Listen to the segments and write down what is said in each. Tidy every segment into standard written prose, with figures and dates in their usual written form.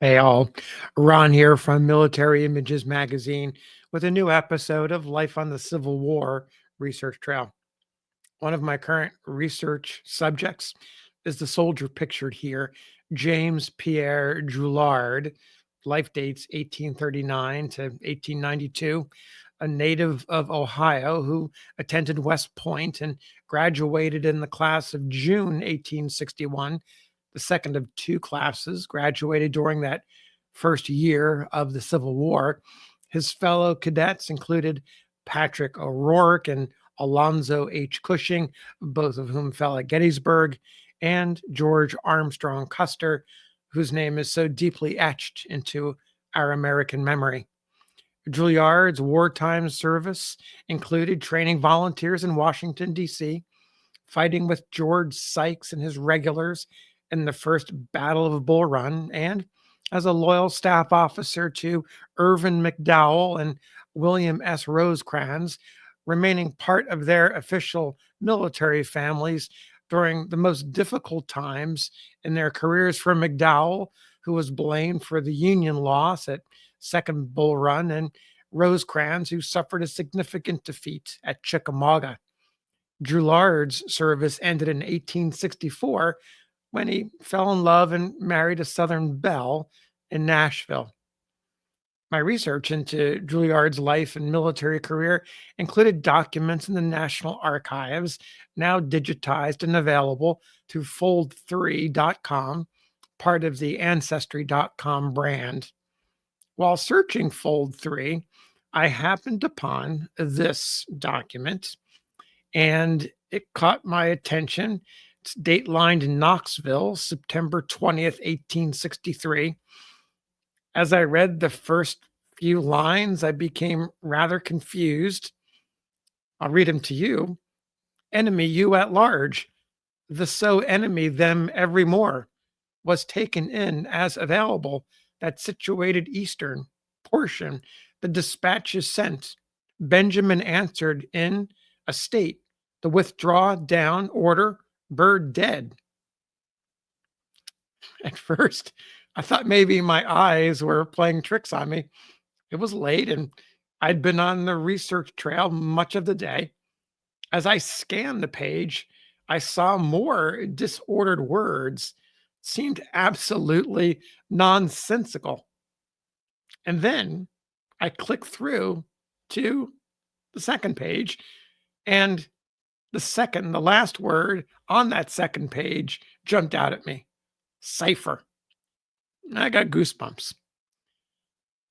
Hey all, Ron here from Military Images Magazine with a new episode of Life on the Civil War Research Trail. One of my current research subjects is the soldier pictured here, James Pierre Drouillard, life dates 1839 to 1892, a native of Ohio who attended West Point and graduated in the class of June 1861, the second of two classes, graduated during that first year of the Civil War. His fellow cadets included Patrick O'Rourke and Alonzo H. Cushing, both of whom fell at Gettysburg, and George Armstrong Custer, whose name is so deeply etched into our American memory. Drouillard's wartime service included training volunteers in Washington, D.C., fighting with George Sykes and his regulars in the First Battle of Bull Run, and as a loyal staff officer to Irvin McDowell and William S. Rosecrans, remaining part of their official military families during the most difficult times in their careers. For McDowell, who was blamed for the Union loss at Second Bull Run, and Rosecrans, who suffered a significant defeat at Chickamauga. Drouillard's service ended in 1864 when he fell in love and married a Southern belle in Nashville. My research into Drouillard's life and military career included documents in the National Archives, now digitized and available through fold3.com, part of the ancestry.com brand. While searching Fold3, I happened upon this document and it caught my attention. It's datelined in Knoxville, September 20th, 1863. As I read the first few lines, I became rather confused. I'll read them to you. Enemy you at large, the so enemy them evermore, was taken in as available, that situated eastern portion, the dispatches sent. Benjamin answered in a state, the withdraw down order, bird dead. At first, I thought maybe my eyes were playing tricks on me. It was late and I'd been on the research trail much of the day. As I scanned the page, I saw more disordered words, seemed absolutely nonsensical. And then I clicked through to the second page, and the last word on that second page jumped out at me. Cipher. I got goosebumps.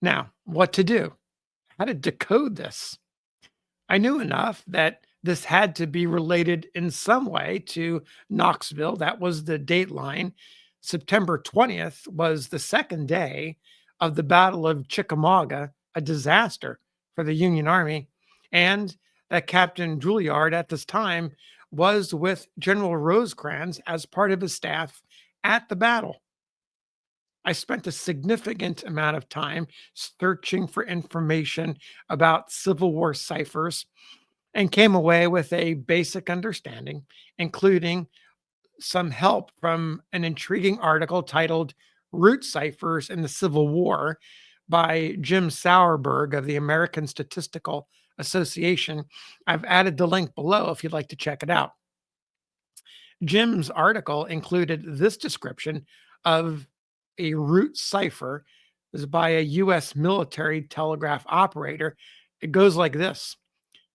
Now, what to do? How to decode this? I knew enough that this had to be related in some way to Knoxville. That was the date line. September 20th was the second day of the Battle of Chickamauga, a disaster for the Union Army, and that Captain Drouillard at this time was with General Rosecrans as part of his staff at the battle. I spent a significant amount of time searching for information about Civil War ciphers and came away with a basic understanding, including some help from an intriguing article titled Root Ciphers in the Civil War by Jim Sauerberg of the American Statistical Association. I've added the link below if you'd like to check it out. Jim's article included this description of a root cipher. Is by a U.S. military telegraph operator. It goes like this.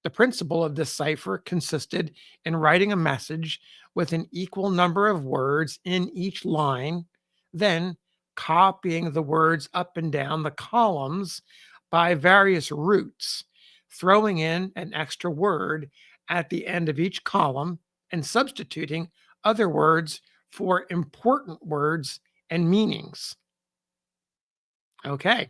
The principle of this cipher consisted in writing a message with an equal number of words in each line, then copying the words up and down the columns by various roots, throwing in an extra word at the end of each column, and substituting other words for important words and meanings. Okay.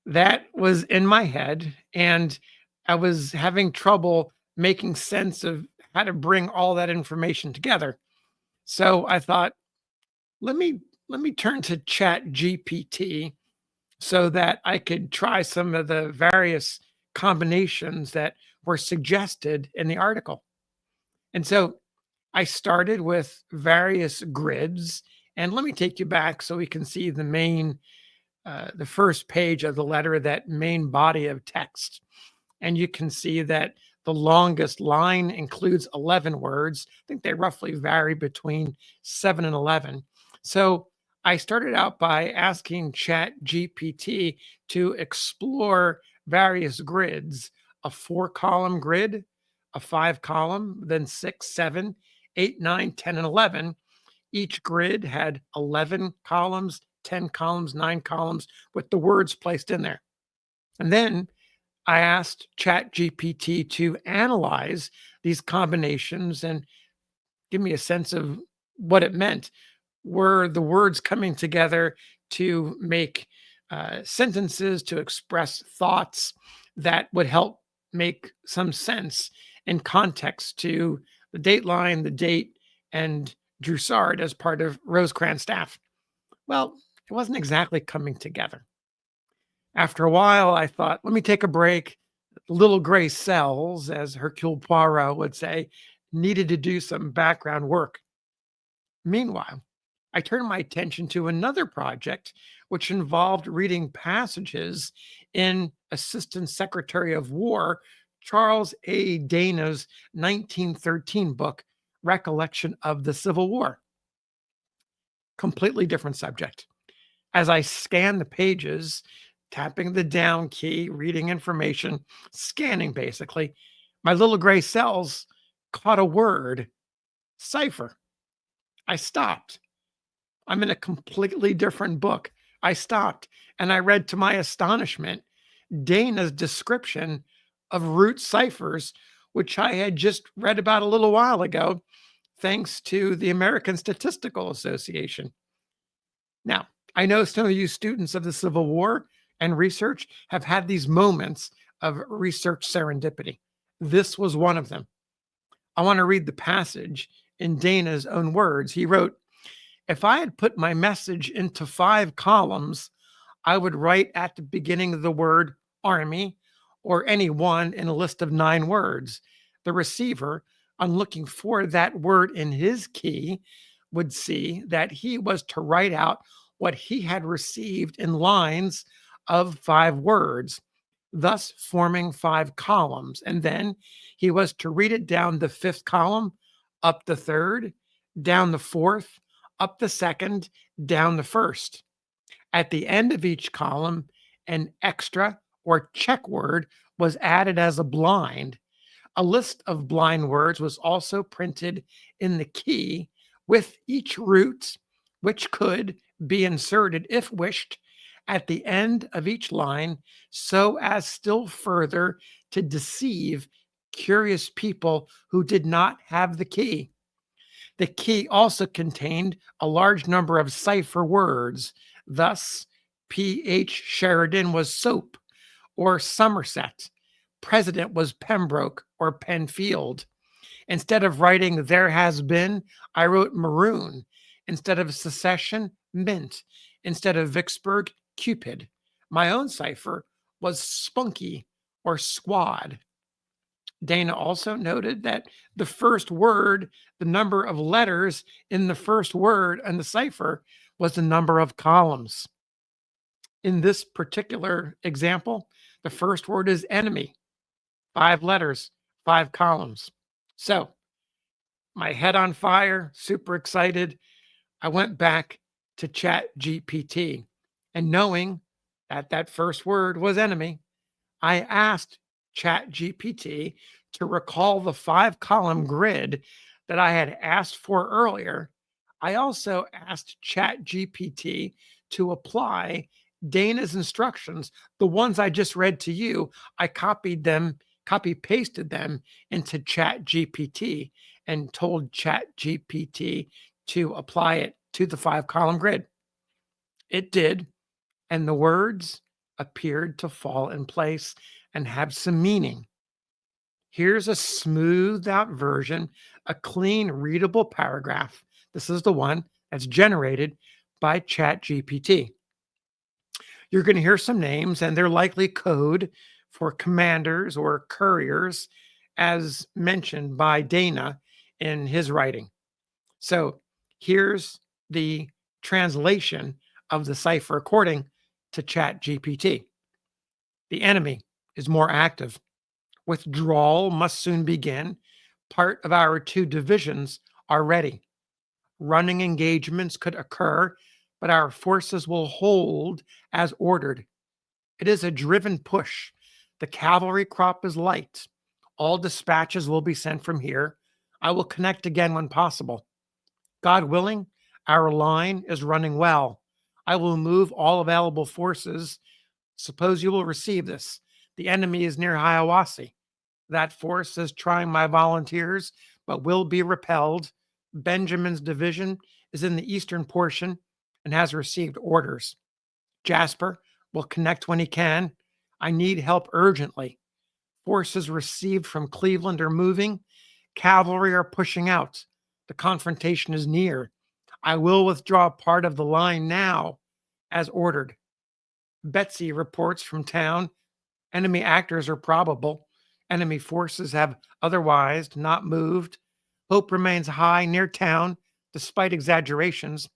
That was in my head, and I was having trouble making sense of how to bring all that information together. So I thought, let me turn to Chat GPT so that I could try some of the various combinations that were suggested in the article. And so I started with various grids And let me take you back so we can see the first page of the letter, that main body of text. And you can see that the longest line includes 11 words. I think they roughly vary between 7 and 11. So I started out by asking Chat GPT to explore various grids: a 4-column grid, a 5-column, then 6, 7, 8, 9, 10, and 11. Each grid had 11 columns, 10 columns, 9 columns, with the words placed in there. And then I asked ChatGPT to analyze these combinations and give me a sense of what it meant. Were the words coming together to make sentences, to express thoughts that would help make some sense in context to the dateline, the date, and Drouillard as part of Rosecrans staff? Well, it wasn't exactly coming together. After a while, I thought, let me take a break. Little gray cells, as Hercule Poirot would say, needed to do some background work. Meanwhile, I turned my attention to another project which involved reading passages in Assistant Secretary of War Charles A. Dana's 1913 book, Recollection of the Civil War. Completely different subject. As I scanned the pages, tapping the down key, reading information, scanning basically, my little gray cells caught a word: cipher. I stopped. I'm in a completely different book. I stopped and I read, to my astonishment, Dana's description of root ciphers, which I had just read about a little while ago, thanks to the American Statistical Association. Now, I know some of you students of the Civil War and research have had these moments of research serendipity. This was one of them. I want to read the passage in Dana's own words. He wrote, "If I had put my message into 5 columns, I would write at the beginning of the word army, or any one in a list of 9 words. The receiver, on looking for that word in his key, would see that he was to write out what he had received in lines of 5 words, thus forming 5 columns. And then he was to read it down the 5th column, up the 3rd, down the 4th, up the 2nd, down the 1st. At the end of each column, an extra or check word was added as a blind. A list of blind words was also printed in the key with each root, which could be inserted, if wished, at the end of each line, so as still further to deceive curious people who did not have the key. The key also contained a large number of cipher words. Thus, P.H. Sheridan was soap or Somerset. President was Pembroke or Penfield. Instead of writing there has been, I wrote maroon. Instead of secession, mint. Instead of Vicksburg, Cupid. My own cipher was spunky or squad." Dana also noted that the first word, the number of letters in the first word and the cipher, was the number of columns. In this particular example, the first word is enemy, 5 letters, 5 columns. So, my head on fire, super excited, I went back to Chat GPT, and knowing that that first word was enemy, I asked Chat GPT to recall the 5-column grid that I had asked for earlier. I also asked Chat GPT to apply Dana's instructions, the ones I just read to you. I copied them, copy pasted them into Chat GPT and told Chat GPT to apply it to the 5-column grid. It did, and the words appeared to fall in place and have some meaning. Here's a smoothed out version, a clean, readable paragraph. This is the one that's generated by ChatGPT. You're going to hear some names, and they're likely code for commanders or couriers, as mentioned by Dana in his writing. So here's the translation of the cipher according to ChatGPT. The enemy is more active. Withdrawal must soon begin. Part of our two divisions are ready. Running engagements could occur, but our forces will hold as ordered. It is a driven push. The cavalry crop is light. All dispatches will be sent from here. I will connect again when possible. God willing, our line is running well. I will move all available forces. Suppose you will receive this. The enemy is near Hiawassee. That force is trying my volunteers, but will be repelled. Benjamin's division is in the eastern portion and has received orders. Jasper will connect when he can. I need help urgently. Forces received from Cleveland are moving. Cavalry are pushing out. The confrontation is near. I will withdraw part of the line now, as ordered. Betsy reports from town. Enemy actors are probable. Enemy forces have otherwise not moved. Hope remains high near town, despite exaggerations.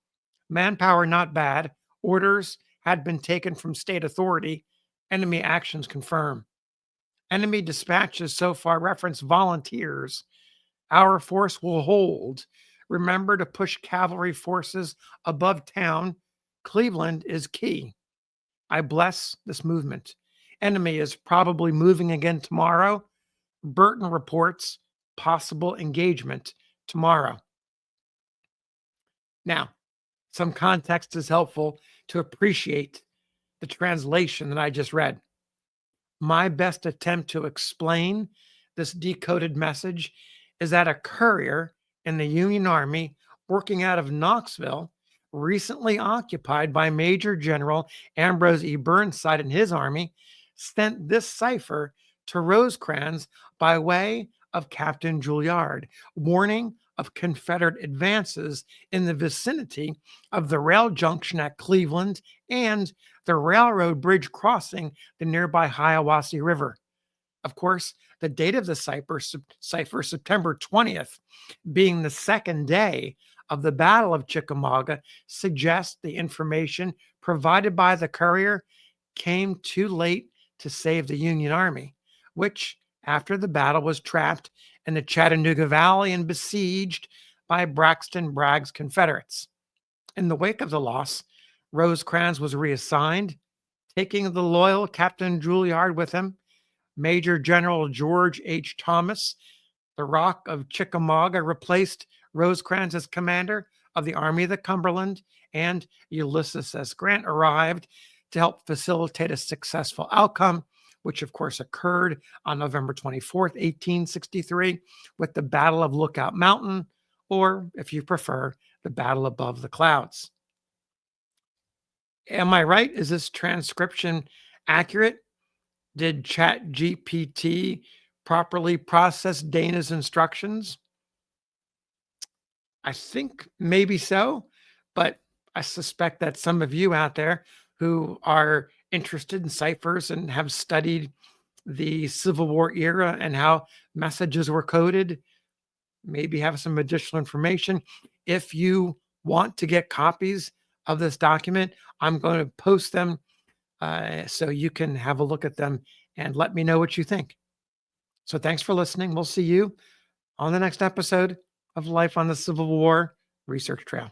Manpower not bad. Orders had been taken from state authority. Enemy actions confirm. Enemy dispatches so far reference volunteers. Our force will hold. Remember to push cavalry forces above town. Cleveland is key. I bless this movement. Enemy is probably moving again tomorrow. Burton reports possible engagement tomorrow. Now, some context is helpful to appreciate the translation that I just read. My best attempt to explain this decoded message is that a courier in the Union Army working out of Knoxville, recently occupied by Major General Ambrose E. Burnside and his army, sent this cipher to Rosecrans by way of Captain Drouillard, warning of Confederate advances in the vicinity of the rail junction at Cleveland and the railroad bridge crossing the nearby Hiawassee River. Of course, the date of the cipher, September 20th, being the second day of the Battle of Chickamauga, suggests the information provided by the courier came too late to save the Union Army, which, after the battle, was trapped in the Chattanooga Valley and besieged by Braxton Bragg's Confederates. In the wake of the loss, Rosecrans was reassigned, taking the loyal Captain Drouillard with him. Major General George H. Thomas, the Rock of Chickamauga, replaced Rosecrans as commander of the Army of the Cumberland, and Ulysses S. Grant arrived to help facilitate a successful outcome, which of course occurred on November 24th, 1863, with the Battle of Lookout Mountain, or if you prefer, the Battle above the Clouds. Am I right? Is this transcription accurate? Did ChatGPT properly process Dana's instructions? I think maybe so, but I suspect that some of you out there who are interested in ciphers and have studied the Civil War era and how messages were coded maybe have some additional information. If you want to get copies of this document, I'm going to post them so you can have a look at them and let me know what you think. So thanks for listening. We'll see you on the next episode of Life on the Civil War Research Trail.